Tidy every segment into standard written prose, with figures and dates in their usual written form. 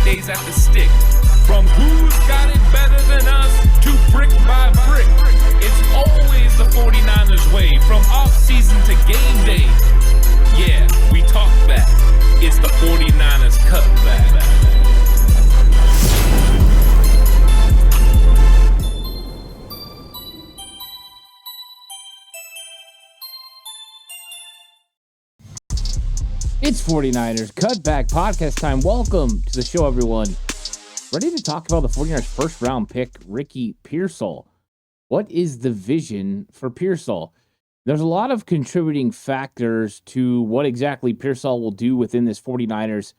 days at the stick. From who's got it better than us to brick by brick. It's always the 49ers way, from off-season to game day. Yeah, we talk back. It's the 49ers Cutback. It's 49ers Cutback podcast time. Welcome to the show, everyone. Ready to talk about the 49ers first round pick, Ricky Pearsall. What is the vision for Pearsall? There's a lot of contributing factors to what exactly Pearsall will do within this 49ers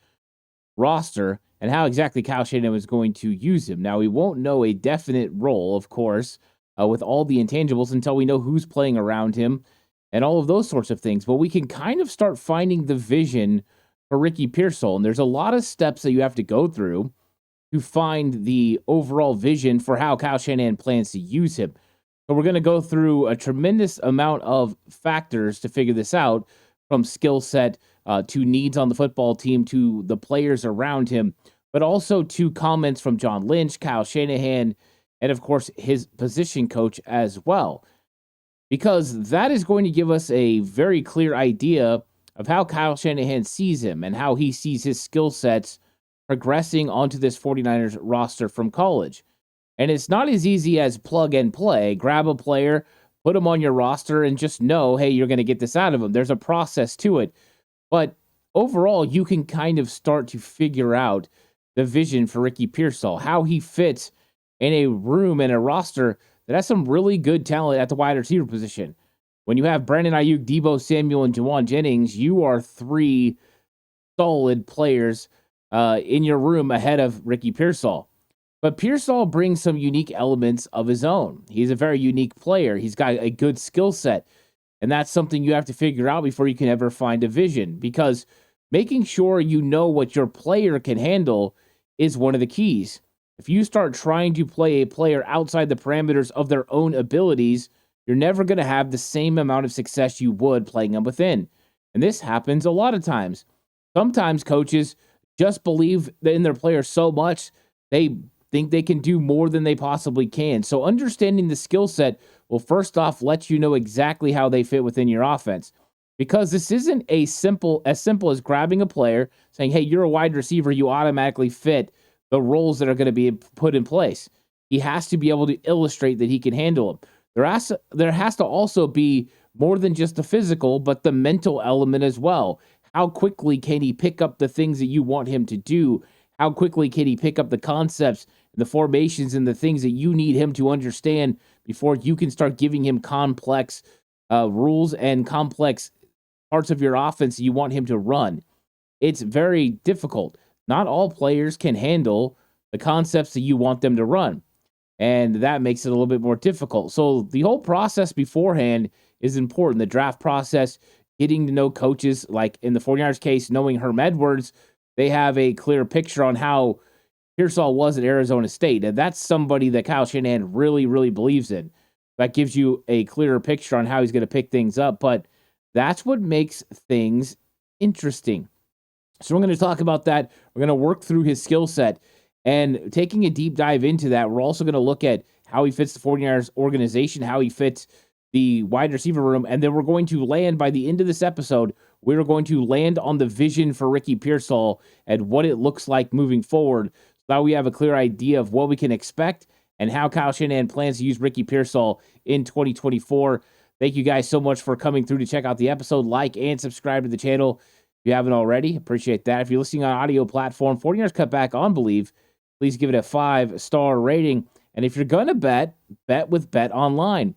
roster and how exactly Kyle Shanahan is going to use him. Now, we won't know a definite role, of course, with all the intangibles until we know who's playing around him and all of those sorts of things. But we can kind of start finding the vision for Ricky Pearsall. And there's a lot of steps that you have to go through to find the overall vision for how Kyle Shanahan plans to use him. So we're going to go through a tremendous amount of factors to figure this out, from skill set to needs on the football team to the players around him, but also to comments from John Lynch, Kyle Shanahan, and of course his position coach as well. Because that is going to give us a very clear idea of how Kyle Shanahan sees him and how he sees his skill sets progressing onto this 49ers roster from college. And it's not as easy as plug and play. Grab a player, put him on your roster, and just know, hey, you're going to get this out of him. There's a process to it. But overall, you can kind of start to figure out the vision for Ricky Pearsall, how he fits in a room and a roster that has some really good talent at the wide receiver position. When you have Brandon Ayuk, Deebo Samuel, and Juwan Jennings, you are three solid players in your room ahead of Ricky Pearsall. But Pearsall brings some unique elements of his own. He's a very unique player. He's got a good skill set. And that's something you have to figure out before you can ever find a vision. Because making sure you know what your player can handle is one of the keys. If you start trying to play a player outside the parameters of their own abilities, you're never going to have the same amount of success you would playing them within. And this happens a lot of times. Sometimes coaches just believe in their players so much, they think they can do more than they possibly can. So understanding the skill set will first off let you know exactly how they fit within your offense. Because this isn't as simple as grabbing a player, saying, hey, you're a wide receiver, you automatically fit the roles that are going to be put in place. He has to be able to illustrate that he can handle them. There has to also be more than just the physical, but the mental element as well. How quickly can he pick up the things that you want him to do? How quickly can he pick up the concepts, the formations, and the things that you need him to understand before you can start giving him complex rules and complex parts of your offense that you want him to run? It's very difficult. Not all players can handle the concepts that you want them to run, and that makes it a little bit more difficult. So the whole process beforehand is important. The draft process, getting to know coaches, like in the 49ers case, knowing Herm Edwards, they have a clear picture on how Pearsall was at Arizona State, and that's somebody that Kyle Shanahan really, really believes in. That gives you a clearer picture on how he's going to pick things up, but that's what makes things interesting. So we're going to talk about that. We're going to work through his skill set, and taking a deep dive into that, we're also going to look at how he fits the 49ers organization, how he fits the wide receiver room, and then we're going to land, by the end of this episode, we're going to land on the vision for Ricky Pearsall and what it looks like moving forward, so that we have a clear idea of what we can expect and how Kyle Shanahan plans to use Ricky Pearsall in 2024. Thank you guys so much for coming through to check out the episode. Like and subscribe to the channel if you haven't already. Appreciate that. If you're listening on audio platform, 49ers Cutback on Believe, please give it a 5-star rating. And if you're going to bet with Bet Online.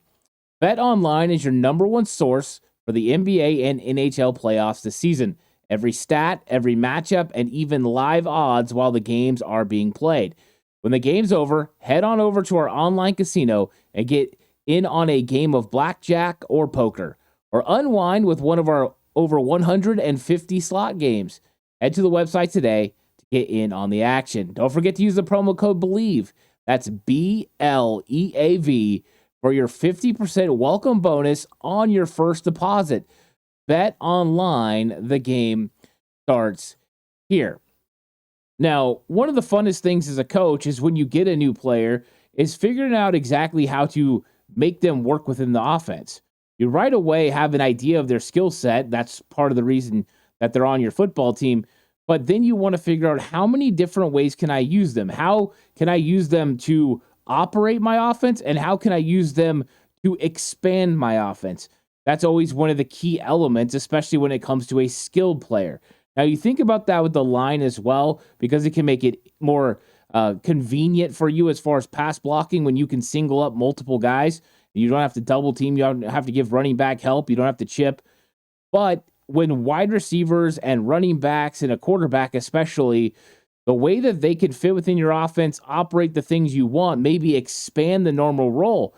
Bet Online is your number one source for the NBA and NHL playoffs this season. Every stat, every matchup, and even live odds while the games are being played. When the game's over, head on over to our online casino and get in on a game of blackjack or poker, or unwind with one of our over 150 slot games. Head to the website today to get in on the action. Don't forget to use the promo code BELIEVE. That's BLEAV for your 50% welcome bonus on your first deposit. Bet Online, the game starts here. Now, one of the funnest things as a coach is when you get a new player is figuring out exactly how to make them work within the offense. You right away have an idea of their skill set. That's part of the reason that they're on your football team. But then you want to figure out how many different ways can I use them? How can I use them to operate my offense? And how can I use them to expand my offense? That's always one of the key elements, especially when it comes to a skilled player. Now, you think about that with the line as well, because it can make it more convenient for you as far as pass blocking when you can single up multiple guys. You don't have to double team. You don't have to give running back help. You don't have to chip. But when wide receivers and running backs and a quarterback especially, the way that they can fit within your offense, operate the things you want, maybe expand the normal role.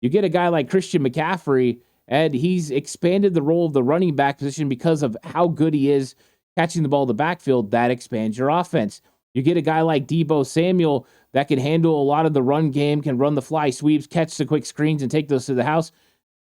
You get a guy like Christian McCaffrey, and he's expanded the role of the running back position because of how good he is catching the ball in the backfield. That expands your offense. You get a guy like Deebo Samuel that can handle a lot of the run game, can run the fly sweeps, catch the quick screens, and take those to the house.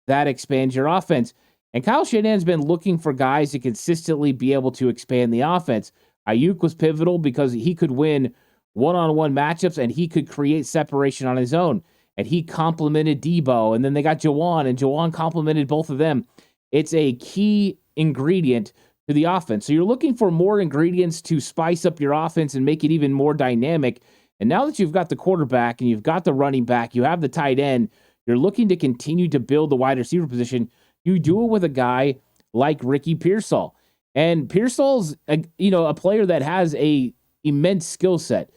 That expands your offense. And Kyle Shanahan's been looking for guys to consistently be able to expand the offense. Ayuk was pivotal because he could win one-on-one matchups and he could create separation on his own. And he complemented Deebo, and then they got Jawan, and Jawan complemented both of them. It's a key ingredient to the offense. So you're looking for more ingredients to spice up your offense and make it even more dynamic. And now that you've got the quarterback and you've got the running back, you have the tight end, you're looking to continue to build the wide receiver position. You do it with a guy like Ricky Pearsall. And Pearsall's a player that has a immense skill set.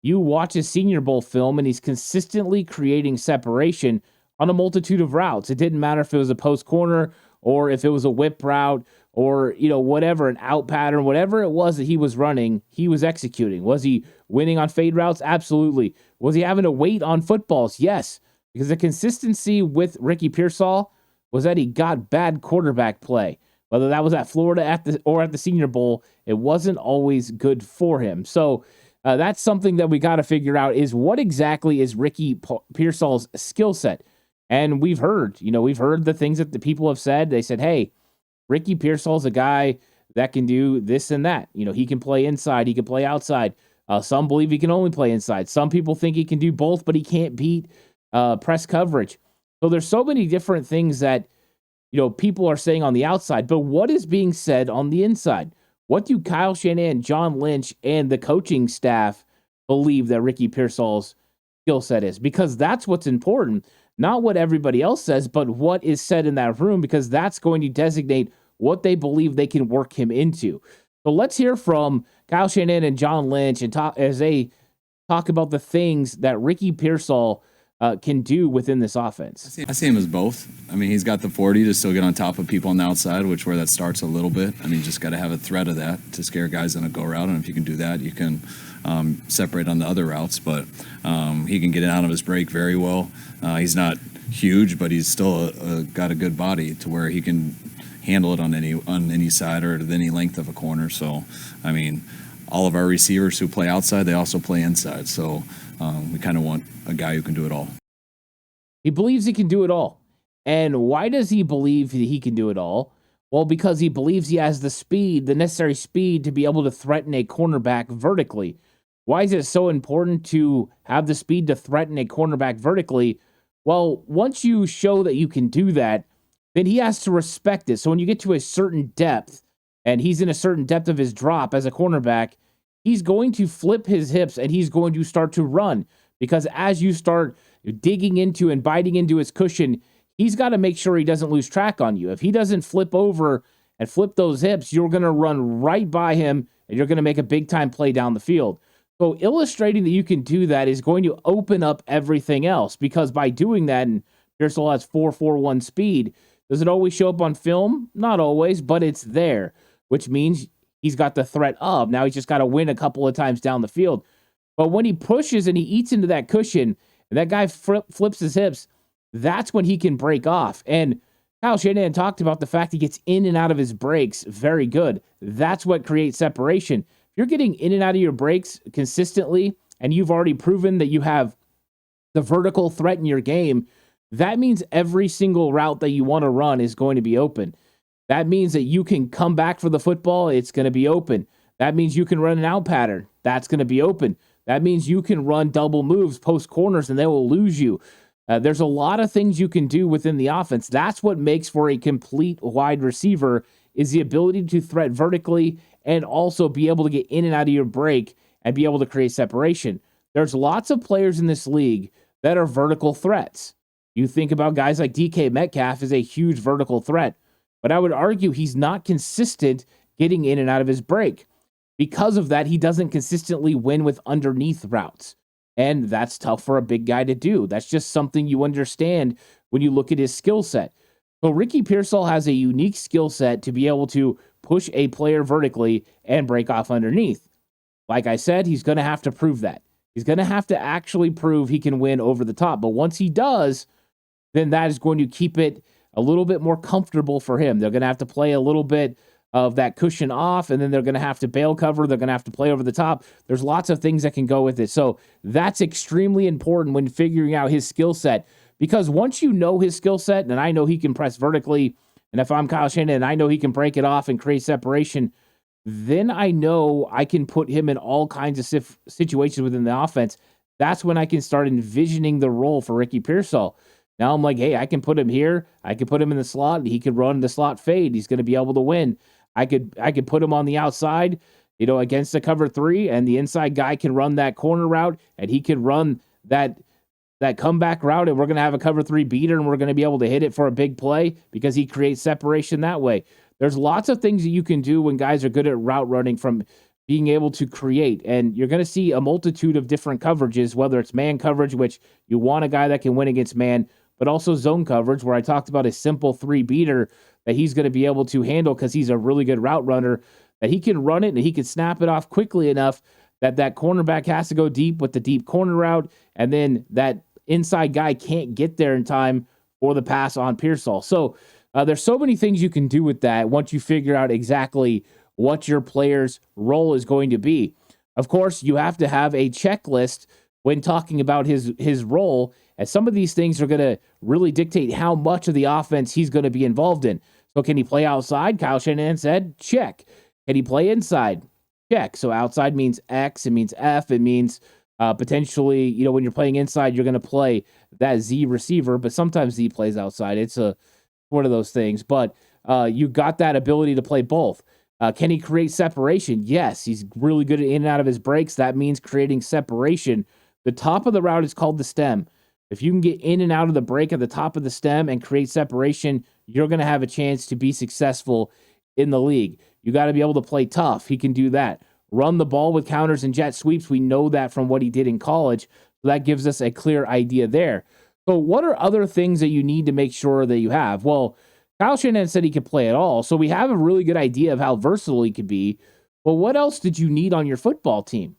You watch his Senior Bowl film, and he's consistently creating separation on a multitude of routes. It didn't matter if it was a post corner or if it was a whip route or, whatever, an out pattern, whatever it was that he was running, he was executing. Was he winning on fade routes? Absolutely. Was he having to wait on footballs? Yes. Because the consistency with Ricky Pearsall was that he got bad quarterback play. Whether that was at Florida at the Senior Bowl, it wasn't always good for him. So that's something that we got to figure out is what exactly is Ricky Pearsall's skill set. And we've heard the things that the people have said. They said, hey, Ricky Pearsall's a guy that can do this and that. He can play inside. He can play outside. Some believe he can only play inside. Some people think he can do both, but he can't beat press coverage. So there's so many different things that, people are saying on the outside. But what is being said on the inside? What do Kyle Shanahan, John Lynch, and the coaching staff believe that Ricky Pearsall's skill set is? Because that's what's important. Not what everybody else says, but what is said in that room, because that's going to designate what they believe they can work him into. So let's hear from Kyle Shanahan and John Lynch and as they talk about the things that Ricky Pearsall can do within this offense. I see him as both. I mean, he's got the 40 to still get on top of people on the outside, where that starts a little bit. I mean, you just got to have a threat of that to scare guys on a go route. And if you can do that, you can separate on the other routes. But he can get out of his break very well. He's not huge, but he's still got a good body to where he can handle it on any side or at any length of a corner. So, I mean, all of our receivers who play outside, they also play inside. So we kind of want a guy who can do it all. He believes he can do it all. And why does he believe that he can do it all? Well, because he believes he has the necessary speed to be able to threaten a cornerback vertically. Why is it so important to have the speed to threaten a cornerback vertically? Well, once you show that you can do that, then he has to respect it. So when you get to a certain depth, and he's in a certain depth of his drop as a cornerback, he's going to flip his hips and he's going to start to run. Because as you start digging into and biting into his cushion, he's got to make sure he doesn't lose track on you. If he doesn't flip over and flip those hips, you're going to run right by him and you're going to make a big-time play down the field. So illustrating that you can do that is going to open up everything else, because by doing that, and Pearsall has 4.41 speed, does it always show up on film? Not always, but it's there, which means he's got the threat of. Now he's just got to win a couple of times down the field. But when he pushes and he eats into that cushion, and that guy flips his hips, that's when he can break off. And Kyle Shanahan talked about the fact he gets in and out of his breaks very good. That's what creates separation. If you're getting in and out of your breaks consistently, and you've already proven that you have the vertical threat in your game, that means every single route that you want to run is going to be open. That means that you can come back for the football, it's going to be open. That means you can run an out pattern. that's going to be open. That means you can run double moves post corners and they will lose you. There's a lot of things you can do within the offense. That's what makes for a complete wide receiver, is the ability to threat vertically and also be able to get in and out of your break and be able to create separation. There's lots of players in this league that are vertical threats. You think about guys like DK Metcalf is a huge vertical threat, but I would argue he's not consistent getting in and out of his break. Because of that, he doesn't consistently win with underneath routes. And that's tough for a big guy to do. That's just something you understand when you look at his skill set. So Ricky Pearsall has a unique skill set to be able to push a player vertically and break off underneath. Like I said, he's going to have to prove that. He's going to have to actually prove he can win over the top. But once he does, then that is going to keep it a little bit more comfortable for him. They're going to have to play a little bit of that cushion off, and then they're going to have to bail cover. They're going to have to play over the top. There's lots of things that can go with it. So that's extremely important when figuring out his skill set, because once you know his skill set, and I know he can press vertically, and if I'm Kyle Shanahan, and I know he can break it off and create separation, then I know I can put him in all kinds of situations within the offense. That's when I can start envisioning the role for Ricky Pearsall. Now I'm like, hey, I can put him here. I can put him in the slot, and he could run the slot fade. He's going to be able to win. I could put him on the outside, against the cover 3, and the inside guy can run that corner route, and he could run that comeback route, and we're going to have a cover 3 beater, and we're going to be able to hit it for a big play because he creates separation that way. There's lots of things that you can do when guys are good at route running from being able to create, and you're going to see a multitude of different coverages, whether it's man coverage, which you want a guy that can win against man, but also zone coverage, where I talked about a simple 3 beater that he's going to be able to handle because he's a really good route runner, that he can run it and he can snap it off quickly enough that cornerback has to go deep with the deep corner route, and then that inside guy can't get there in time for the pass on Pearsall. So there's so many things you can do with that once you figure out exactly what your player's role is going to be. Of course, you have to have a checklist when talking about his role, as some of these things are going to really dictate how much of the offense he's going to be involved in. So can he play outside? Kyle Shanahan said, check. Can he play inside? Check. So outside means X, it means F, it means potentially, when you're playing inside, you're going to play that Z receiver, but sometimes Z plays outside. It's one of those things, but you got that ability to play both. Can he create separation? Yes, he's really good at in and out of his breaks. That means creating separation. The top of the route is called the stem. If you can get in and out of the break at the top of the stem and create separation, you're going to have a chance to be successful in the league. You got to be able to play tough. He can do that. Run the ball with counters and jet sweeps. We know that from what he did in college. So that gives us a clear idea there. So what are other things that you need to make sure that you have? Well, Kyle Shanahan said he could play it all. So we have a really good idea of how versatile he could be. Well, what else did you need on your football team?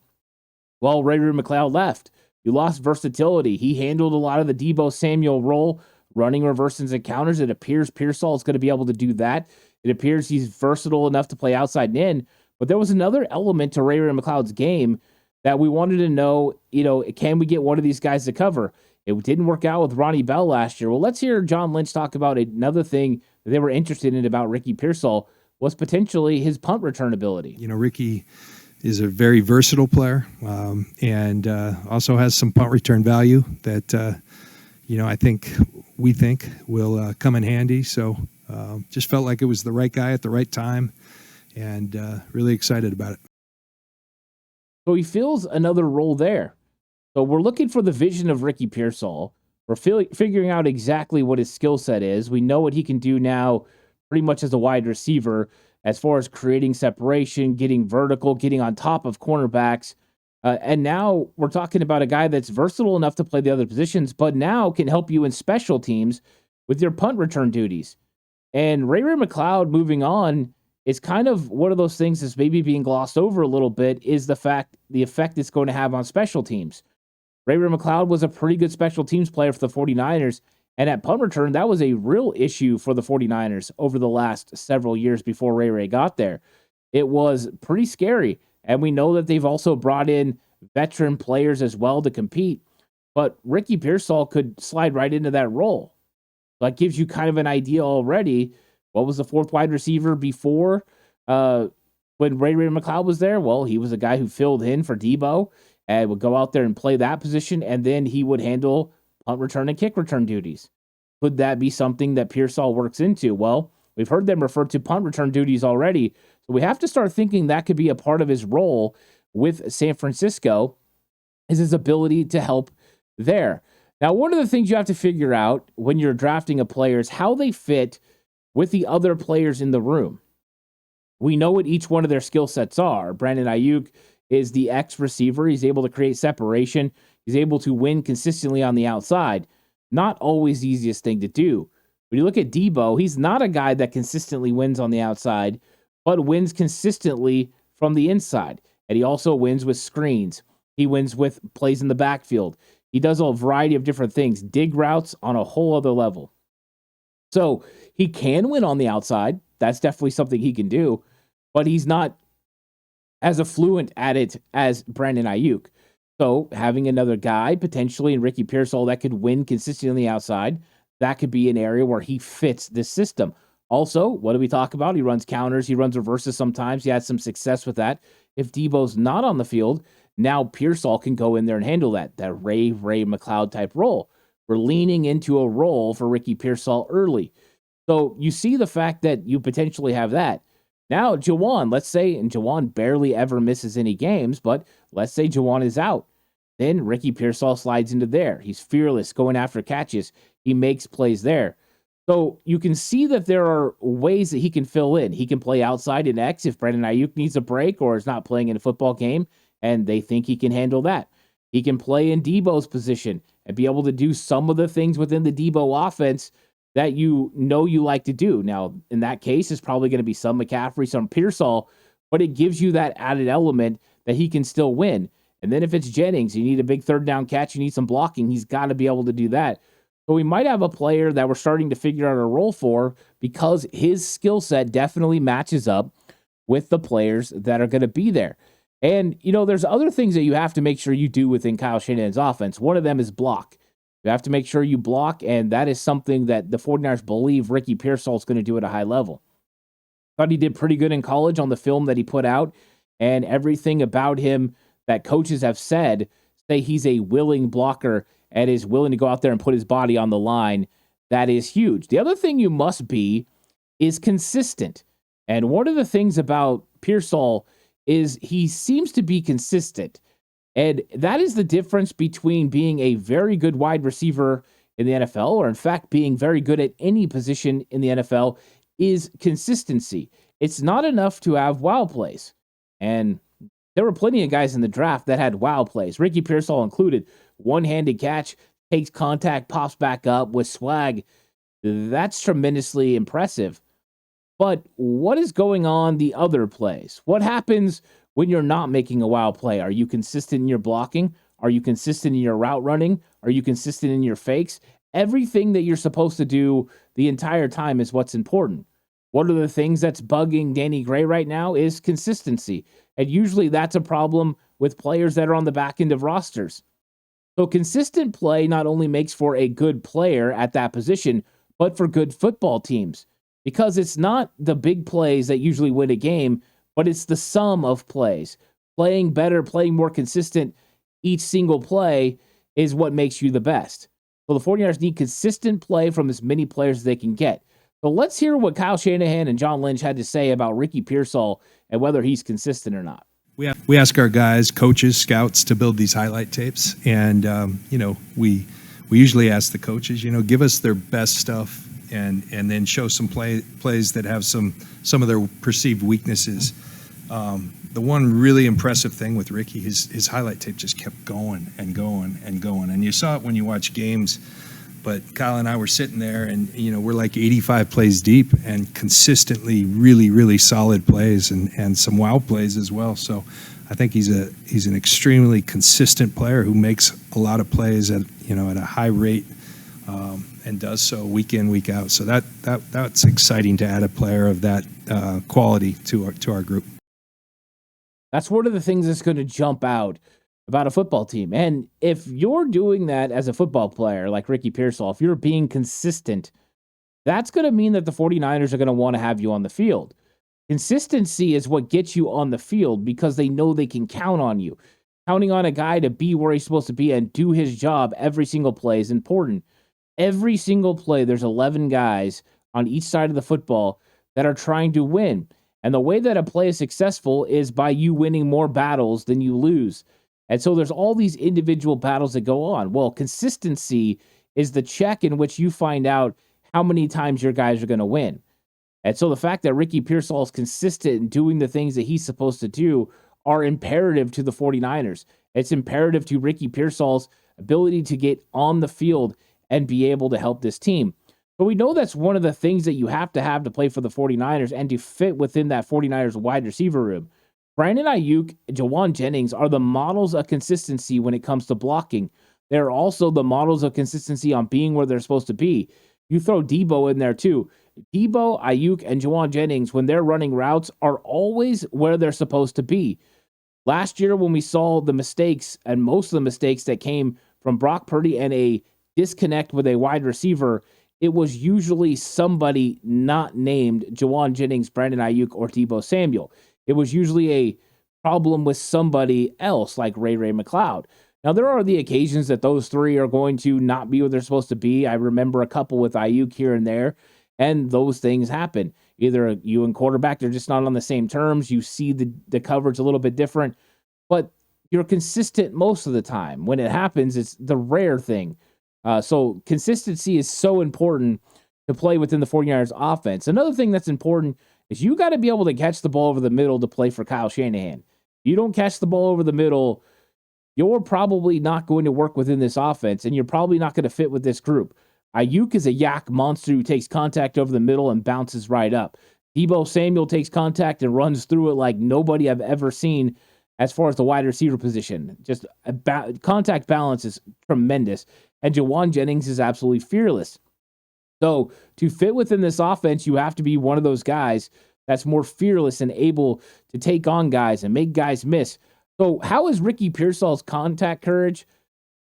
Well, Ray McLeod left. You lost versatility. He handled a lot of the Deebo Samuel role, running reverses and counters. It appears Pearsall is going to be able to do that. It appears he's versatile enough to play outside and in. But there was another element to Ray McLeod's game that we wanted to know, can we get one of these guys to cover? It didn't work out with Ronnie Bell last year. Well, let's hear John Lynch talk about another thing that they were interested in about Ricky Pearsall was potentially his punt return ability. Ricky is a very versatile player and also has some punt return value that, we think will come in handy. So just felt like it was the right guy at the right time and really excited about it. So he fills another role there. So we're looking for the vision of Ricky Pearsall. We're figuring out exactly what his skill set is. We know what he can do now pretty much as a wide receiver as far as creating separation, getting vertical, getting on top of cornerbacks. And now we're talking about a guy that's versatile enough to play the other positions, but now can help you in special teams with your punt return duties. And Ray McLeod moving on is kind of one of those things that's maybe being glossed over a little bit, is the effect it's going to have on special teams. Ray McLeod was a pretty good special teams player for the 49ers, and at punt return, that was a real issue for the 49ers over the last several years before Ray got there. It was pretty scary, and we know that they've also brought in veteran players as well to compete, but Ricky Pearsall could slide right into that role. That gives you kind of an idea already. What was the fourth wide receiver before when Ray McLeod was there, well, he was a guy who filled in for Debo and would go out there and play that position, and then he would handle punt return and kick return duties. Could that be something that Pearsall works into? Well, we've heard them refer to punt return duties already, so we have to start thinking that could be a part of his role with San Francisco, is his ability to help there. Now, one of the things you have to figure out when you're drafting a player is how they fit with the other players in the room. We know what each one of their skill sets are. Brandon Ayuk is the X receiver. He's able to create separation. He's able to win consistently on the outside. Not always the easiest thing to do. When you look at Debo, he's not a guy that consistently wins on the outside, but wins consistently from the inside. And he also wins with screens. He wins with plays in the backfield. He does a variety of different things, dig routes on a whole other level. So he can win on the outside. That's definitely something he can do, but he's not as affluent at it as Brandon Ayuk. So having another guy, potentially in Ricky Pearsall, that could win consistently on the outside, that could be an area where he fits this system. Also, what do we talk about? He runs counters, he runs reverses sometimes. He has some success with that. If Debo's not on the field, now Pearsall can go in there and handle that Ray McLeod type role. We're leaning into a role for Ricky Pearsall early. So you see the fact that you potentially have that. Now, Jawan, let's say, and Jawan barely ever misses any games, but let's say Jawan is out. Then Ricky Pearsall slides into there. He's fearless, going after catches. He makes plays there. So you can see that there are ways that he can fill in. He can play outside in X if Brandon Ayuk needs a break or is not playing in a football game, and they think he can handle that. He can play in Debo's position and be able to do some of the things within the Debo offense that you know you like to do. Now, in that case, it's probably going to be some McCaffrey, some Pearsall, but it gives you that added element that he can still win. And then if it's Jennings, you need a big third down catch, you need some blocking, he's got to be able to do that. So we might have a player that we're starting to figure out a role for because his skill set definitely matches up with the players that are going to be there. And, you know, there's other things that you have to make sure you do within Kyle Shanahan's offense. One of them is block. You have to make sure you block, and that is something that the 49ers believe Ricky Pearsall is going to do at a high level. Thought he did pretty good in college on the film that he put out, and everything about him that coaches have said say he's a willing blocker and is willing to go out there and put his body on the line. That is huge. The other thing you must be is consistent. And one of the things about Pearsall is he seems to be consistent. And that is the difference between being a very good wide receiver in the NFL, or in fact being very good at any position in the NFL, is consistency. It's not enough to have wow plays. And there were plenty of guys in the draft that had wow plays, Ricky Pearsall included. One-handed catch, takes contact, pops back up with swag. That's tremendously impressive. But what is going on the other plays? What happens when you're not making a wow play? Are you consistent in your blocking? Are you consistent in your route running? Are you consistent in your fakes? Everything that you're supposed to do the entire time is what's important. One of the things that's bugging Danny Gray right now is consistency. And usually that's a problem with players that are on the back end of rosters. So consistent play not only makes for a good player at that position, but for good football teams. Because it's not the big plays that usually win a game, but it's the sum of plays. Playing better, playing more consistent each single play is what makes you the best. So the 49ers need consistent play from as many players as they can get. So let's hear what Kyle Shanahan and John Lynch had to say about Ricky Pearsall and whether he's consistent or not. We ask our guys, coaches, scouts to build these highlight tapes, and we usually ask the coaches, give us their best stuff, and then show some plays that have some of their perceived weaknesses. The one really impressive thing with Ricky, his highlight tape just kept going and going and going, and you saw it when you watch games. But Kyle and I were sitting there, and we're like 85 plays deep, and consistently really, really solid plays, and some wow plays as well. So I think he's an extremely consistent player who makes a lot of plays at a high rate, and does so week in, week out. So that's exciting to add a player of that quality to our group. That's one of the things that's going to jump out about a football team. And if you're doing that as a football player, like Ricky Pearsall, if you're being consistent, that's going to mean that the 49ers are going to want to have you on the field. Consistency is what gets you on the field because they know they can count on you. Counting on a guy to be where he's supposed to be and do his job every single play is important. Every single play, there's 11 guys on each side of the football that are trying to win. And the way that a play is successful is by you winning more battles than you lose. And so there's all these individual battles that go on. Well, consistency is the check in which you find out how many times your guys are going to win. And so the fact that Ricky Pearsall is consistent in doing the things that he's supposed to do are imperative to the 49ers. It's imperative to Ricky Pearsall's ability to get on the field and be able to help this team. But we know that's one of the things that you have to play for the 49ers and to fit within that 49ers wide receiver room. Brandon Ayuk and Jawan Jennings are the models of consistency when it comes to blocking. They're also the models of consistency on being where they're supposed to be. You throw Debo in there too. Debo, Ayuk, and Jawan Jennings, when they're running routes, are always where they're supposed to be. Last year, when we saw the mistakes, and most of the mistakes that came from Brock Purdy and a disconnect with a wide receiver, it was usually somebody not named Jawan Jennings, Brandon Ayuk, or Debo Samuel. It was usually a problem with somebody else, like Ray McLeod. Now, there are the occasions that those three are going to not be where they're supposed to be. I remember a couple with Ayuk here and there, and those things happen. Either you and quarterback, they're just not on the same terms. You see the coverage a little bit different, but you're consistent most of the time. When it happens, it's the rare thing. So consistency is so important to play within the 49ers offense. Another thing that's important is you got to be able to catch the ball over the middle to play for Kyle Shanahan. If you don't catch the ball over the middle, you're probably not going to work within this offense, and you're probably not going to fit with this group. Ayuk is a yak monster who takes contact over the middle and bounces right up. Debo Samuel takes contact and runs through it like nobody I've ever seen as far as the wide receiver position. Just contact balance is tremendous. And Jawan Jennings is absolutely fearless. So to fit within this offense, you have to be one of those guys that's more fearless and able to take on guys and make guys miss. So how is Ricky Pearsall's contact courage?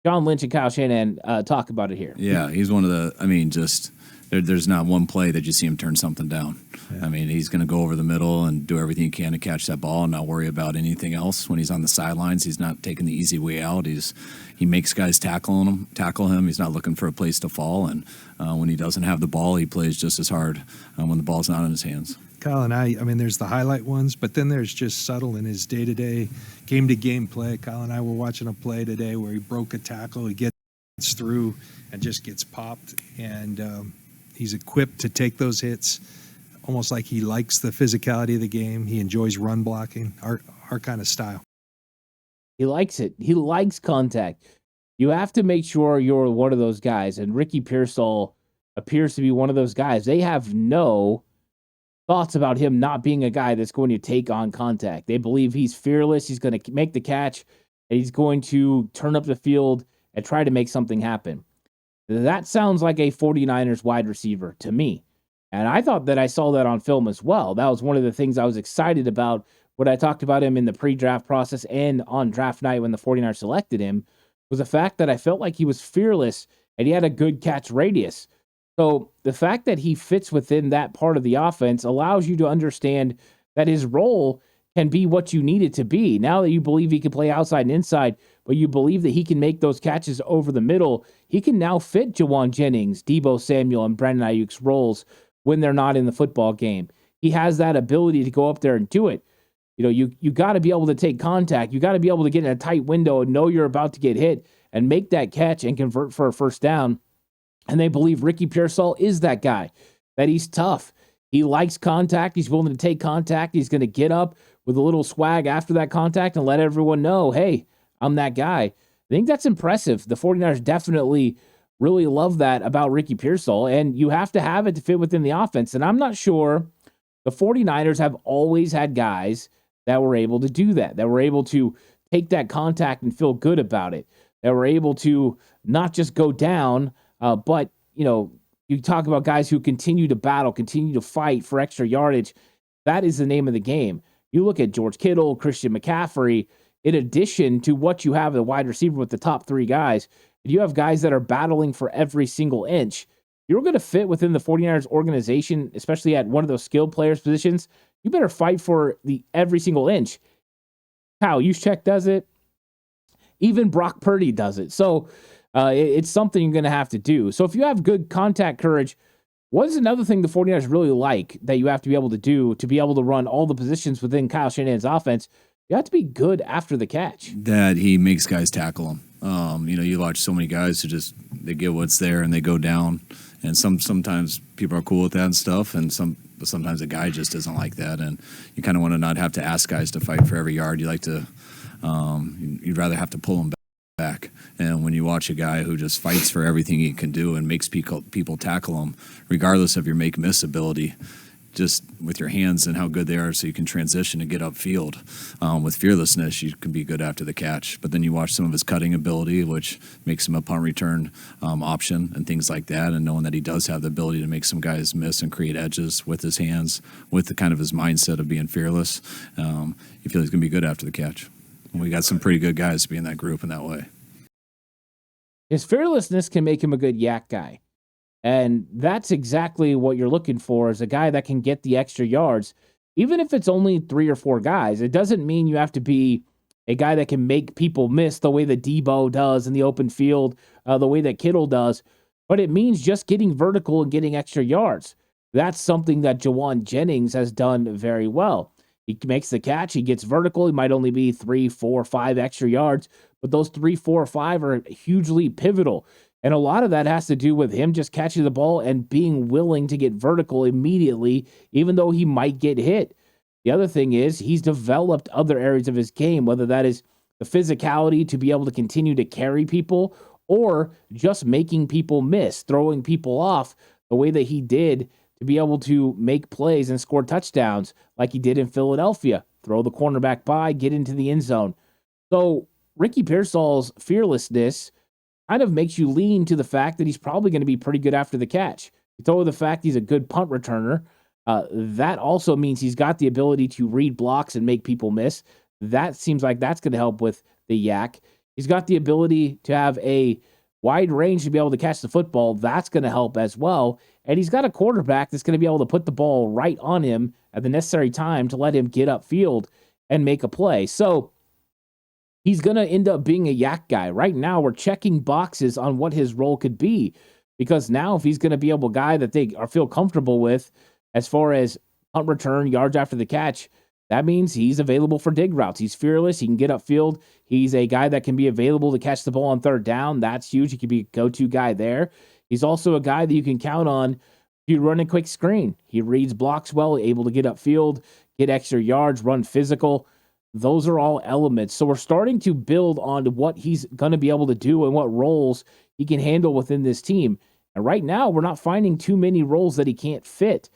John Lynch and Kyle Shanahan talk about it here. Yeah, he's one of the, there's not one play that you see him turn something down. Yeah. I mean, he's going to go over the middle and do everything he can to catch that ball and not worry about anything else. When he's on the sidelines, he's not taking the easy way out. He makes guys tackle him. He's not looking for a place to fall. And when he doesn't have the ball, he plays just as hard when the ball's not in his hands. Kyle and I mean, there's the highlight ones, but then there's just subtle in his day-to-day, game-to-game play. Kyle and I were watching a play today where he broke a tackle, he gets through and just gets popped, and he's equipped to take those hits, almost like he likes the physicality of the game. He enjoys run blocking, our kind of style. He likes it. He likes contact. You have to make sure you're one of those guys, and Ricky Pearsall appears to be one of those guys. They have no thoughts about him not being a guy that's going to take on contact. They believe he's fearless, he's going to make the catch, and he's going to turn up the field and try to make something happen. That sounds like a 49ers wide receiver to me. And I thought that I saw that on film as well. That was one of the things I was excited about when I talked about him in the pre-draft process and on draft night when the 49ers selected him, was the fact that I felt like he was fearless and he had a good catch radius. So the fact that he fits within that part of the offense allows you to understand that his role can be what you need it to be. Now that you believe he can play outside and inside, but you believe that he can make those catches over the middle, he can now fit Jawan Jennings, Debo Samuel, and Brandon Ayuk's roles when they're not in the football game. He has that ability to go up there and do it. You know, you got to be able to take contact. You got to be able to get in a tight window and know you're about to get hit and make that catch and convert for a first down. And they believe Ricky Pearsall is that guy, that he's tough. He likes contact. He's willing to take contact. He's going to get up with a little swag after that contact and let everyone know, hey, I'm that guy. I think that's impressive. The 49ers definitely really love that about Ricky Pearsall, and you have to have it to fit within the offense. And I'm not sure the 49ers have always had guys that were able to do that were able to take that contact and feel good about it, that were able to not just go down, but, you know, you talk about guys who continue to battle, continue to fight for extra yardage. That is the name of the game. You look at George Kittle, Christian McCaffrey, in addition to what you have at the wide receiver with the top three guys, you have guys that are battling for every single inch. You're going to fit within the 49ers organization, especially at one of those skilled players positions. you better fight for every single inch. Kyle Juszczyk does it. Even Brock Purdy does it. So it's something you're going to have to do. So if you have good contact courage, what is another thing the 49ers really like that you have to be able to do to be able to run all the positions within Kyle Shanahan's offense? You have to be good after the catch. That he makes guys tackle him. You watch so many guys who just, they get what's there and they go down. And sometimes people are cool with that and stuff, and sometimes a guy just isn't like that. And you kind of want to not have to ask guys to fight for every yard. You like to, you'd rather have to pull them back. And when you watch a guy who just fights for everything he can do and makes people tackle him, regardless of your make-miss ability, just with your hands and how good they are, so you can transition and get upfield. With fearlessness, you can be good after the catch. But then you watch some of his cutting ability, which makes him a punt return option and things like that. And knowing that he does have the ability to make some guys miss and create edges with his hands, with the kind of his mindset of being fearless, you feel he's going to be good after the catch. And we got some pretty good guys to be in that group in that way. His fearlessness can make him a good yak guy. And that's exactly what you're looking for, is a guy that can get the extra yards. Even if it's only 3 or 4 guys, it doesn't mean you have to be a guy that can make people miss the way that Debo does in the open field, the way that Kittle does. But it means just getting vertical and getting extra yards. That's something that Jawan Jennings has done very well. He makes the catch, he gets vertical, he might only be 3, 4, 5 extra yards, but those 3, 4, 5 are hugely pivotal. And a lot of that has to do with him just catching the ball and being willing to get vertical immediately, even though he might get hit. The other thing is he's developed other areas of his game, whether that is the physicality to be able to continue to carry people or just making people miss, throwing people off the way that he did to be able to make plays and score touchdowns like he did in Philadelphia. Throw the cornerback by, get into the end zone. So Ricky Pearsall's fearlessness kind of makes you lean to the fact that he's probably going to be pretty good after the catch. You throw the fact he's a good punt returner. That also means he's got the ability to read blocks and make people miss. That seems like that's going to help with the yak. He's got the ability to have a wide range to be able to catch the football. That's going to help as well. And he's got a quarterback that's going to be able to put the ball right on him at the necessary time to let him get upfield and make a play. So he's going to end up being a yak guy. Right now, we're checking boxes on what his role could be, because now if he's going to be able guy that they feel comfortable with as far as punt return, yards after the catch, that means he's available for dig routes. He's fearless. He can get upfield. He's a guy that can be available to catch the ball on third down. That's huge. He could be a go-to guy there. He's also a guy that you can count on if you run a quick screen. He reads blocks well, able to get upfield, get extra yards, run physical. Those are all elements. So we're starting to build on what he's going to be able to do and what roles he can handle within this team. And right now, we're not finding too many roles that he can't fit.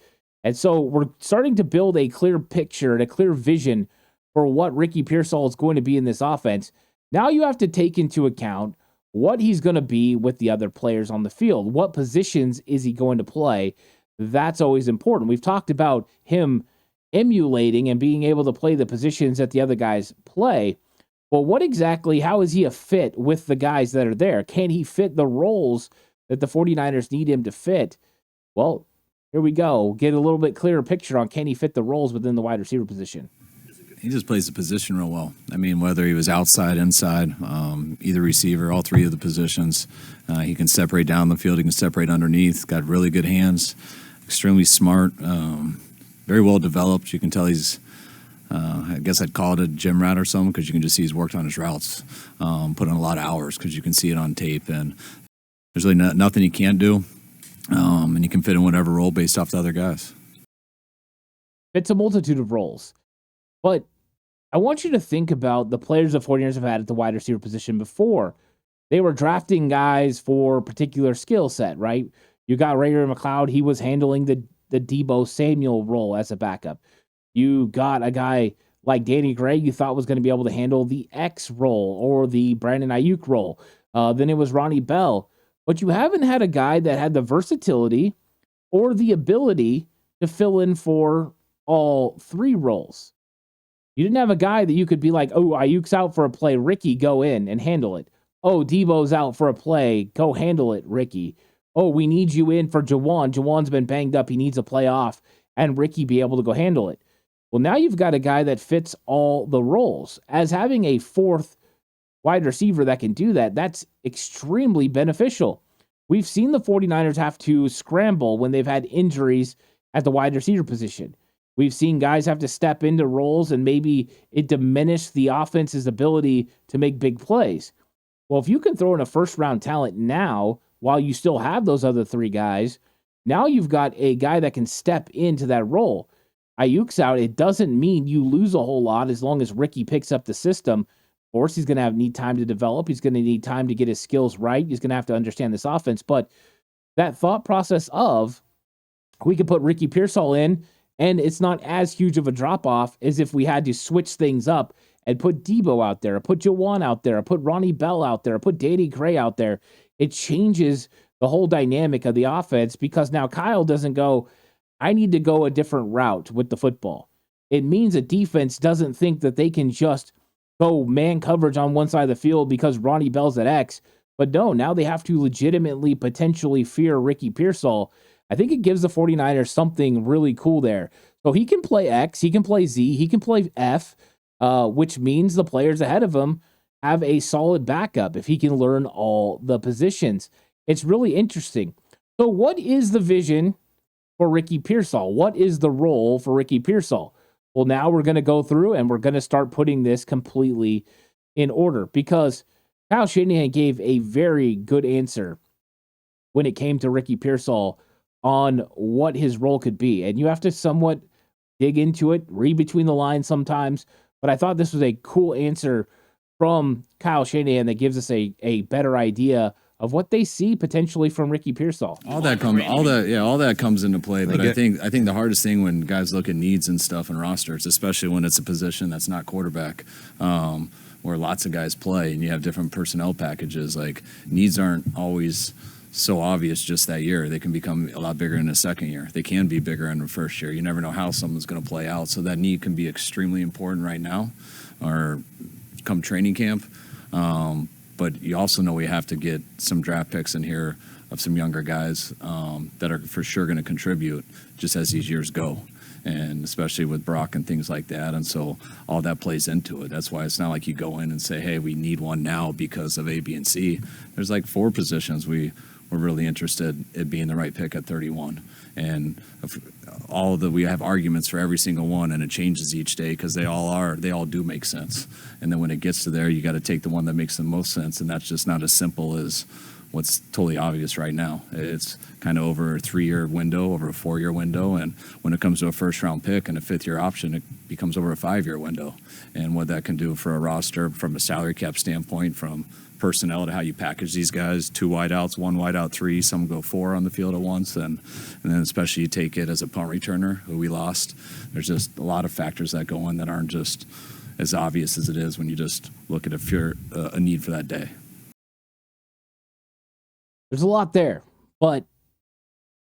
And so we're starting to build a clear picture and a clear vision for what Ricky Pearsall is going to be in this offense. Now you have to take into account what he's going to be with the other players on the field. What positions is he going to play? That's always important. We've talked about him emulating and being able to play the positions that the other guys play. Well, how is he a fit with the guys that are there? Can he fit the roles that the 49ers need him to fit? Well, here we go. Get a little bit clearer picture on can he fit the roles within the wide receiver position. He just plays the position real well. I mean, whether he was outside, inside, either receiver, all 3 of the positions, he can separate down the field. He can separate underneath. Got really good hands. Extremely smart. Very well developed. You can tell he's, I guess I'd call it a gym rat or something, because you can just see he's worked on his routes, put in a lot of hours because you can see it on tape. And there's really nothing he can't do. And he can fit in whatever role based off the other guys. It's a multitude of roles. But I want you to think about the players the 49ers have had at the wide receiver position before. They were drafting guys for a particular skill set, right? You got Ray McLeod. He was handling the Debo Samuel role as a backup. You got a guy like Danny Gray you thought was going to be able to handle the X role or the Brandon Ayuk role. Then it was Ronnie Bell. But you haven't had a guy that had the versatility or the ability to fill in for all 3 roles. You didn't have a guy that you could be like, oh, Ayuk's out for a play, Ricky, go in and handle it. Oh, Debo's out for a play, go handle it, Ricky. Oh, we need you in for Jawan. Jawan's been banged up. He needs a play off. And Ricky be able to go handle it. Well, now you've got a guy that fits all the roles. As having a fourth wide receiver that can do that, that's extremely beneficial. We've seen the 49ers have to scramble when they've had injuries at the wide receiver position. We've seen guys have to step into roles and maybe it diminished the offense's ability to make big plays. Well, if you can throw in a first-round talent now while you still have those other three guys, now you've got a guy that can step into that role. Ayuk's out. It doesn't mean you lose a whole lot as long as Ricky picks up the system. Of course, he's going to need time to develop. He's going to need time to get his skills right. He's going to have to understand this offense. But that thought process of we could put Ricky Pearsall in, and it's not as huge of a drop-off as if we had to switch things up and put Debo out there, or put Jawan out there, or put Ronnie Bell out there, or put Danny Gray out there. It changes the whole dynamic of the offense because now Kyle doesn't go, I need to go a different route with the football. It means a defense doesn't think that they can just go man coverage on one side of the field because Ronnie Bell's at X. But no, now they have to legitimately potentially fear Ricky Pearsall. I think it gives the 49ers something really cool there. So he can play X, he can play Z, he can play F, which means the players ahead of him have a solid backup if he can learn all the positions. It's really interesting. So what is the vision for Ricky Pearsall? What is the role for Ricky Pearsall? Well, now we're going to go through and we're going to start putting this completely in order because Kyle Shanahan gave a very good answer when it came to Ricky Pearsall on what his role could be. And you have to somewhat dig into it, read between the lines sometimes. But I thought this was a cool answer from Kyle Shanahan that gives us a better idea of what they see potentially from Ricky Pearsall. All that comes into play. But I think the hardest thing when guys look at needs and stuff and rosters, especially when it's a position that's not quarterback, where lots of guys play and you have different personnel packages, like needs aren't always so obvious just that year. They can become a lot bigger in the second year. They can be bigger in the first year. You never know how someone's going to play out. So that need can be extremely important right now or come training camp. But you also know we have to get some draft picks in here of some younger guys that are for sure going to contribute just as these years go. And especially with Brock and things like that. And so all that plays into it. That's why it's not like you go in and say, hey, we need one now because of A, B, and C. There's like 4 positions we're really interested in being the right pick at 31. And we have arguments for every single one, and it changes each day because they all do make sense. And then when it gets to there, you got to take the one that makes the most sense. And that's just not as simple as what's totally obvious right now. It's kind of over a 3-year window, over a 4-year window. And when it comes to a first-round pick and a 5th-year option, it becomes over a 5-year window. And what that can do for a roster from a salary cap standpoint, from personnel to how you package these guys, 2 wideouts, 1 wideout, 3, some go 4 on the field at once. And then especially you take it as a punt returner who we lost. There's just a lot of factors that go in that aren't just as obvious as it is when you just look at a need for that day. There's a lot there, but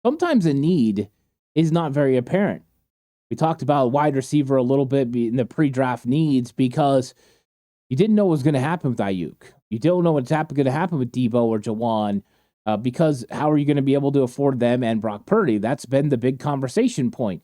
sometimes a need is not very apparent. We talked about wide receiver a little bit in the pre-draft needs because you didn't know what was going to happen with Ayuk. You don't know what's going to happen with Debo or Jawan because how are you going to be able to afford them and Brock Purdy? That's been the big conversation point.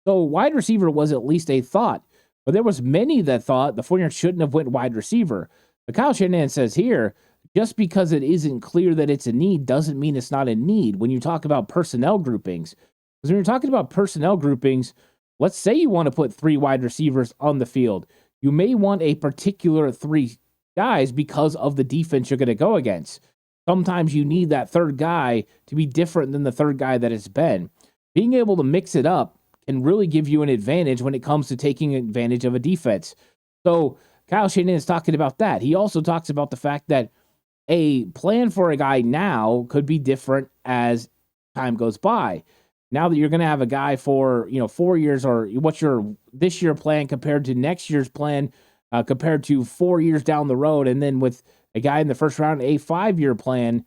So wide receiver was at least a thought, but there was many that thought the 49ers shouldn't have went wide receiver. But Kyle Shanahan says here, just because it isn't clear that it's a need doesn't mean it's not a need when you talk about personnel groupings. Because when you're talking about personnel groupings, let's say you want to put 3 wide receivers on the field. You may want a particular 3 guys because of the defense you're going to go against. Sometimes you need that 3rd guy to be different than the 3rd guy that it's been. Being able to mix it up can really give you an advantage when it comes to taking advantage of a defense. So Kyle Shanahan is talking about that. He also talks about the fact that a plan for a guy now could be different as time goes by. Now that you're going to have a guy for 4 years, or what's your this year plan compared to next year's plan, compared to 4 years down the road, and then with a guy in the first round, a 5-year plan,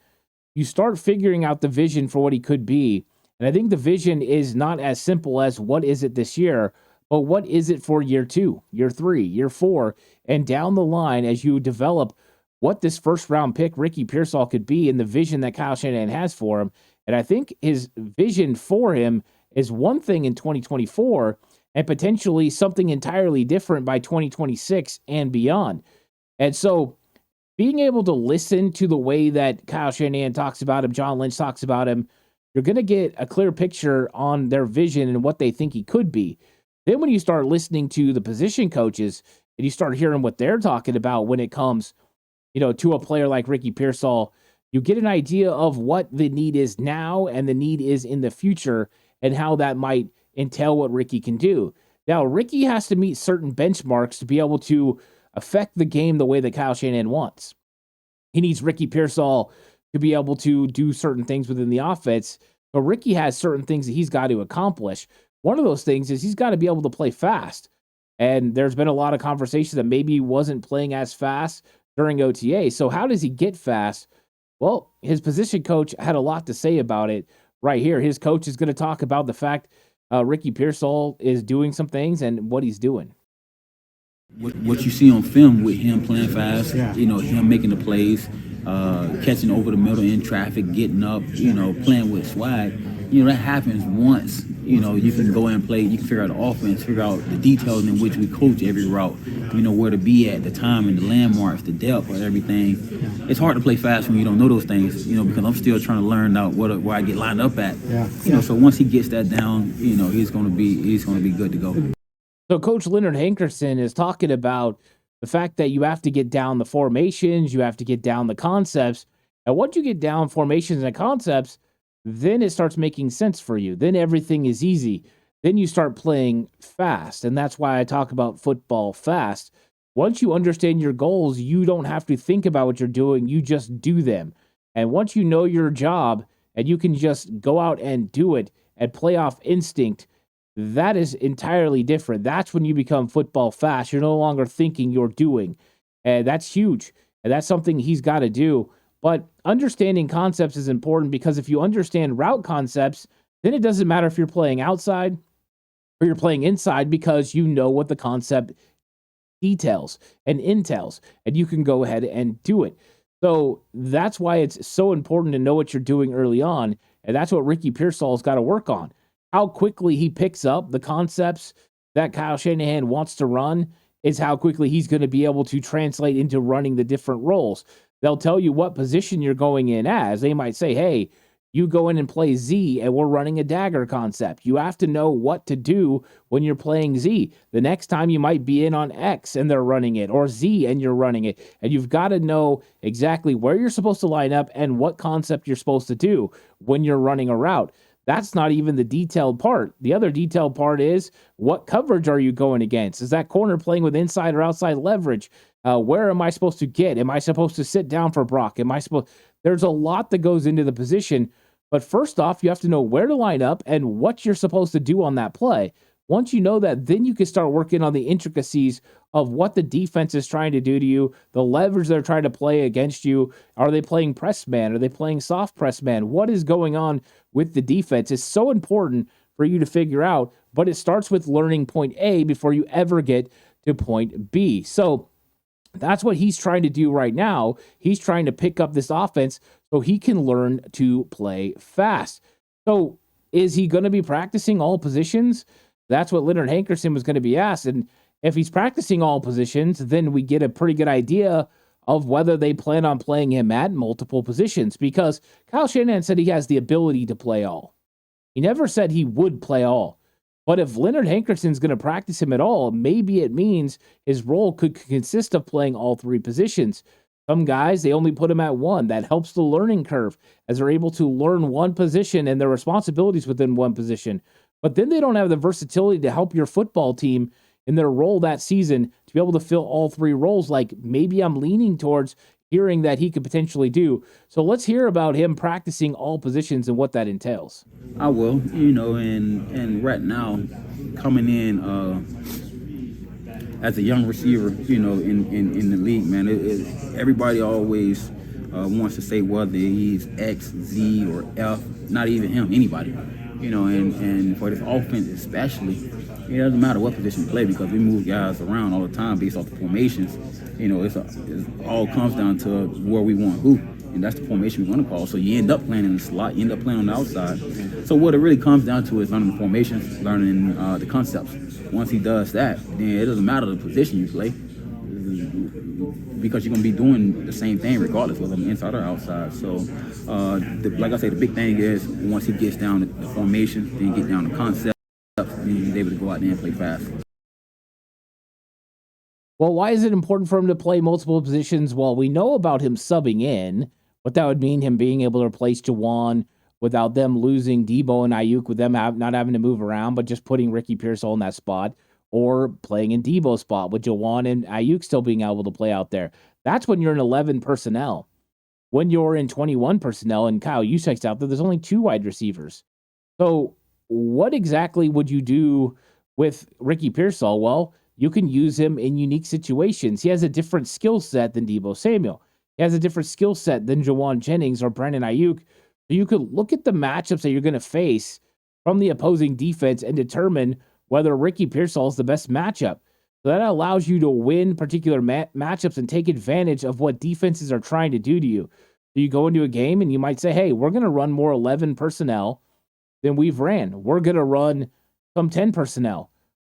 you start figuring out the vision for what he could be. And I think the vision is not as simple as what is it this year, but what is it for year 2, year 3, year 4, and down the line as you develop what this first-round pick, Ricky Pearsall, could be and the vision that Kyle Shanahan has for him. And I think his vision for him is one thing in 2024, and potentially something entirely different by 2026 and beyond. And so being able to listen to the way that Kyle Shanahan talks about him, John Lynch talks about him, you're going to get a clear picture on their vision and what they think he could be. Then when you start listening to the position coaches and you start hearing what they're talking about when it comes, to a player like Ricky Pearsall, you get an idea of what the need is now and the need is in the future and how that might entail what Ricky can do. Now, Ricky has to meet certain benchmarks to be able to affect the game the way that Kyle Shanahan wants. He needs Ricky Pearsall to be able to do certain things within the offense, but Ricky has certain things that he's got to accomplish. One of those things is he's got to be able to play fast. And there's been a lot of conversation that maybe he wasn't playing as fast during OTA. So how does he get fast? Well, his position coach had a lot to say about it right here. His coach is going to talk about the fact Ricky Pearsall is doing some things and what he's doing. What you see on film with him playing fast, him making the plays, catching over the middle in traffic, getting up, playing with swag, that happens once. You can go and play, you can figure out the offense, figure out the details in which we coach every route, where to be at, the time and the landmarks, the depth of everything. It's hard to play fast when you don't know those things, because I'm still trying to learn out where I get lined up at. So once he gets that down, he's going to be good to go. So Coach Leonard Hankerson is talking about the fact that you have to get down the formations, you have to get down the concepts. And once you get down formations and concepts, then it starts making sense for you. Then everything is easy. Then you start playing fast. And that's why I talk about football fast. Once you understand your goals, you don't have to think about what you're doing. You just do them. And once you know your job and you can just go out and do it and play off instinct, that is entirely different. That's when you become football fast. You're no longer thinking, you're doing. And that's huge. And that's something he's got to do. But understanding concepts is important because if you understand route concepts, then it doesn't matter if you're playing outside or you're playing inside because you know what the concept details and entails, and you can go ahead and do it. So that's why it's so important to know what you're doing early on. And that's what Ricky Pearsall's got to work on. How quickly he picks up the concepts that Kyle Shanahan wants to run is how quickly he's going to be able to translate into running the different roles. They'll tell you what position you're going in as. They might say, hey, you go in and play Z and we're running a dagger concept. You have to know what to do when you're playing Z. The next time you might be in on X and they're running it, or Z and you're running it. And you've got to know exactly where you're supposed to line up and what concept you're supposed to do when you're running a route. That's not even the detailed part. The other detailed part is what coverage are you going against? Is that corner playing with inside or outside leverage? Where am I supposed to get? Am I supposed to sit down for Brock? There's a lot that goes into the position. But first off, you have to know where to line up and what you're supposed to do on that play. Once you know that, then you can start working on the intricacies of what the defense is trying to do to you, the leverage they're trying to play against you. Are they playing press man? Are they playing soft press man? What is going on with the defense? It's so important for you to figure out, but it starts with learning point A before you ever get to point B. So that's what he's trying to do right now. He's trying to pick up this offense so he can learn to play fast. So is he going to be practicing all positions? That's what Leonard Hankerson was going to be asked. And if he's practicing all positions, then we get a pretty good idea of whether they plan on playing him at multiple positions, because Kyle Shanahan said he has the ability to play all. He never said he would play all. But if Leonard Hankerson's going to practice him at all, maybe it means his role could consist of playing all three positions. Some guys, they only put him at one. That helps the learning curve as they're able to learn one position and their responsibilities within one position. But then they don't have the versatility to help your football team in their role that season to be able to fill all three roles like maybe I'm leaning towards hearing that he could potentially do. So let's hear about him practicing all positions and what that entails. I will, and right now, coming in as a young receiver, in the league, man, everybody always wants to say whether he's X, Z, or F, not even him, anybody. And for this offense especially, it doesn't matter what position you play because we move guys around all the time based off the formations. It all comes down to where we want who. and that's the formation we're going to call. So you end up playing in the slot, you end up playing on the outside. So what it really comes down to is learning the formations, learning the concepts. Once he does that, then it doesn't matter the position you play, because you're going to be doing the same thing regardless whether I'm inside or outside. So, like I say, the big thing is once he gets down to the formation, then you get down to concepts, then he's able to go out there and play fast. Well, why is it important for him to play multiple positions? Well, we know about him subbing in, but that would mean him being able to replace Juwan without them losing Debo and Ayuk, with them not having to move around, but just putting Ricky Pearsall in that spot, or playing in Debo's spot with Juwan and Ayuk still being able to play out there. That's when you're in 11 personnel. When you're in 21 personnel, and Kyle Juszczyk's out there, there's only 2 wide receivers. So what exactly would you do with Ricky Pearsall? Well, you can use him in unique situations. He has a different skill set than Debo Samuel. He has a different skill set than Juwan Jennings or Brandon Ayuk. So you could look at the matchups that you're going to face from the opposing defense and determine whether Ricky Pearsall is the best matchup. So that allows you to win particular matchups and take advantage of what defenses are trying to do to you. So you go into a game and you might say, hey, we're going to run more 11 personnel than we've ran. We're going to run some 10 personnel.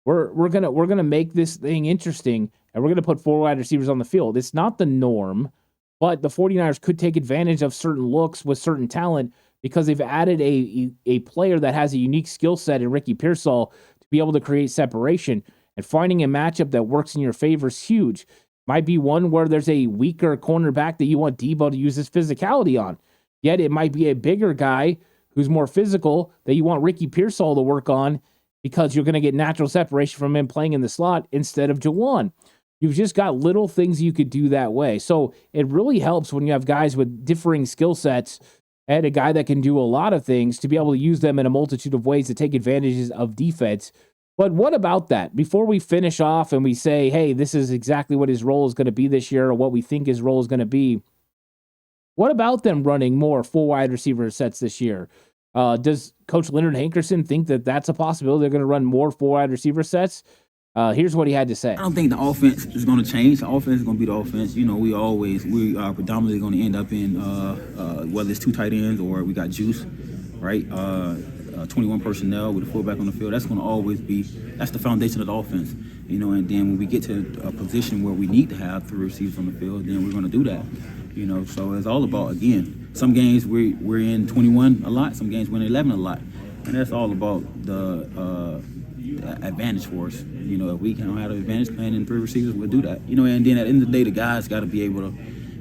We're gonna make this thing interesting, and we're going to put 4 wide receivers on the field. It's not the norm, but the 49ers could take advantage of certain looks with certain talent because they've added a player that has a unique skill set in Ricky Pearsall to be able to create separation. And finding a matchup that works in your favor is huge. Might be one where there's a weaker cornerback that you want Debo to use his physicality on. Yet it might be a bigger guy who's more physical that you want Ricky Pearsall to work on, because you're going to get natural separation from him playing in the slot instead of Juwan. You've just got little things you could do that way. So it really helps when you have guys with differing skill sets and a guy that can do a lot of things to be able to use them in a multitude of ways to take advantages of defense. But what about that? Before we finish off and we say, hey, this is exactly what his role is going to be this year, or what we think his role is going to be, what about them running more 4 wide receiver sets this year? Does Coach Leonard Hankerson think that that's a possibility? They're going to run more 4 wide receiver sets? Here's what he had to say. I don't think the offense is going to change. The offense is going to be the offense. You know, we are predominantly going to end up in whether it's 2 tight ends or we got juice, right? 21 personnel with a fullback on the field. That's going to always be, that's the foundation of the offense. You know, and then when we get to a position where we need to have 3 receivers on the field, then we're going to do that. You know, so it's all about, again, some games we're in 21 a lot, some games we're in 11 a lot. And that's all about the advantage for us. You know, if we can have an advantage playing in 3 receivers, we'll do that. You know, and then at the end of the day, the guys got to be able to,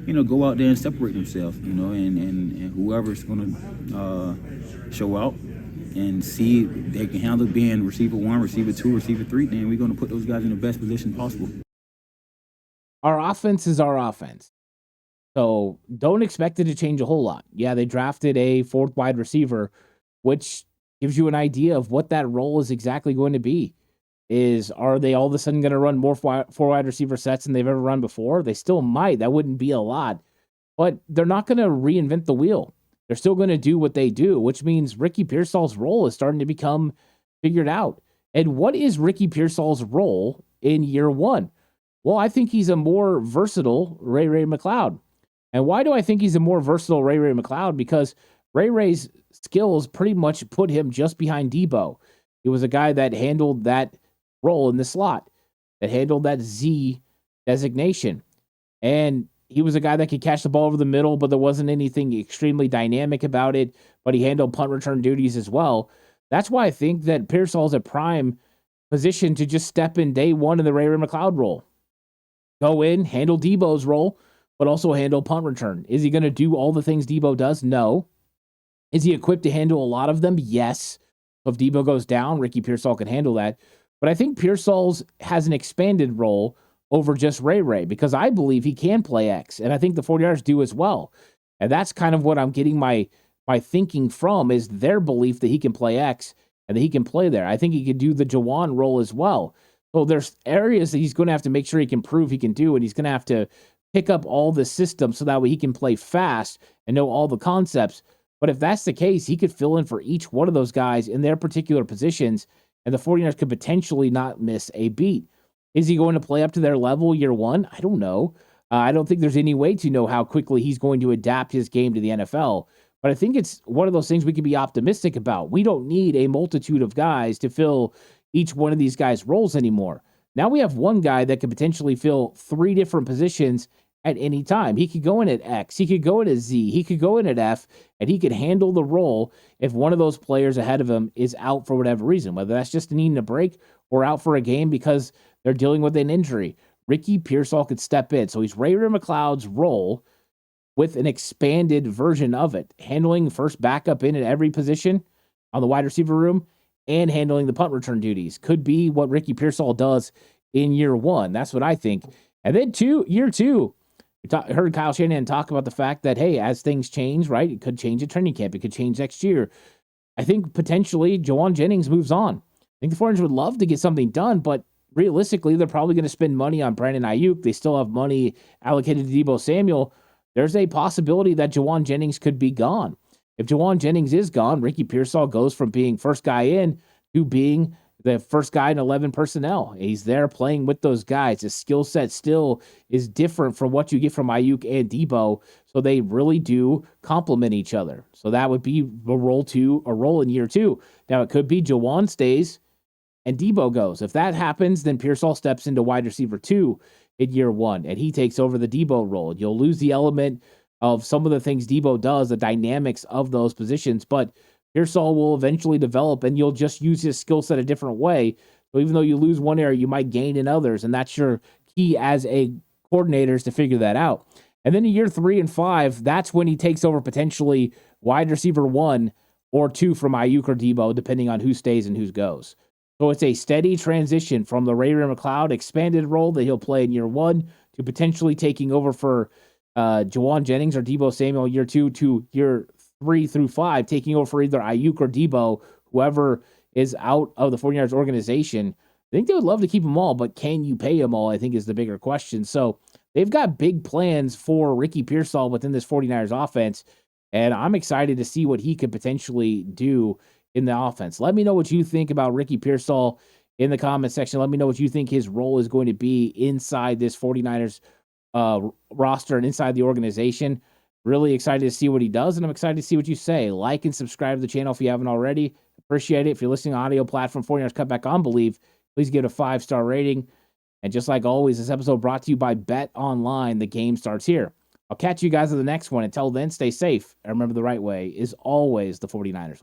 you know, go out there and separate themselves, you know, and whoever's going to show out and see if they can handle being receiver 1, receiver 2, receiver 3, then we're going to put those guys in the best position possible. Our offense is our offense. So don't expect it to change a whole lot. Yeah, they drafted a 4th wide receiver, which gives you an idea of what that role is exactly going to be. Are they all of a sudden going to run more 4 wide receiver sets than they've ever run before? They still might. That wouldn't be a lot. But they're not going to reinvent the wheel. They're still going to do what they do, which means Ricky Pearsall's role is starting to become figured out. And what is Ricky Pearsall's role in year 1? Well, I think he's a more versatile Ray McCloud. And why do I think he's a more versatile Ray McCloud? Because Ray's skills pretty much put him just behind Debo. He was a guy that handled that role in the slot, that handled that Z designation. And he was a guy that could catch the ball over the middle, but there wasn't anything extremely dynamic about it. But he handled punt return duties as well. That's why I think that Pearsall's a prime position to just step in day 1 in the Ray McCloud role. Go in, handle Debo's role, but also handle punt return. Is he going to do all the things Debo does? No. Is he equipped to handle a lot of them? Yes. If Debo goes down, Ricky Pearsall can handle that. But I think Pearsall's has an expanded role over just Ray, because I believe he can play X, and I think the 49ers do as well. And that's kind of what I'm getting my thinking from, is their belief that he can play X and that he can play there. I think he can do the Juwan role as well. So there's areas that he's going to have to make sure he can prove he can do, and he's going to have to pick up all the systems so that way he can play fast and know all the concepts. But if that's the case, he could fill in for each one of those guys in their particular positions, and the 49ers could potentially not miss a beat. Is he going to play up to their level year 1? I don't know. I don't think there's any way to know how quickly he's going to adapt his game to the NFL. But I think it's one of those things we can be optimistic about. We don't need a multitude of guys to fill each one of these guys' roles anymore. Now we have one guy that could potentially fill 3 different positions at any time. He could go in at X, he could go in at Z, he could go in at F, and he could handle the role if one of those players ahead of him is out for whatever reason, whether that's just needing a break or out for a game because they're dealing with an injury. Ricky Pearsall could step in. So he's Ray McLeod's role with an expanded version of it, handling first backup in at every position on the wide receiver room and handling the punt return duties. Could be what Ricky Pearsall does in year 1. That's what I think. And then year 2, we heard Kyle Shanahan talk about the fact that, hey, as things change, right, it could change at training camp. It could change next year. I think potentially Jawan Jennings moves on. I think the 49ers would love to get something done, but realistically, they're probably going to spend money on Brandon Ayuk. They still have money allocated to Deebo Samuel. There's a possibility that Jawan Jennings could be gone. If Jawan Jennings is gone, Ricky Pearsall goes from being first guy in to being the first guy in 11 personnel. He's there playing with those guys. His skill set still is different from what you get from Ayuk and Deebo, so they really do complement each other. So that would be a role in year 2. Now, it could be Jawan stays and Deebo goes. If that happens, then Pearsall steps into wide receiver 2 in year 1, and he takes over the Deebo role. You'll lose the element of some of the things Deebo does, the dynamics of those positions, but Pearsall will eventually develop, and you'll just use his skill set a different way. So even though you lose one area, you might gain in others, and that's your key as a coordinator is to figure that out. And then in year 3 and 5, that's when he takes over potentially wide receiver 1 or 2 from Ayuk or Deebo, depending on who stays and who goes. So it's a steady transition from the Ray McLeod expanded role that he'll play in year 1 to potentially taking over for Jawan Jennings or Deebo Samuel year 2 to year 3 through 5, taking over for either Ayuk or Deebo, whoever is out of the 49ers organization. I think they would love to keep them all, but can you pay them all, I think, is the bigger question. So they've got big plans for Ricky Pearsall within this 49ers offense, and I'm excited to see what he could potentially do in the offense. Let me know what you think about Ricky Pearsall in the comment section. Let me know what you think his role is going to be inside this 49ers roster and inside the organization. Really excited to see what he does, and I'm excited to see what you say. Like and subscribe to the channel if you haven't already. Appreciate it. If you're listening on audio platform 49ers Cutback on Believe, please give it a 5-star rating. And just like always, this episode brought to you by Bet Online. The game starts here. I'll catch you guys in the next one. Until then, stay safe. And remember, the right way is always the 49ers.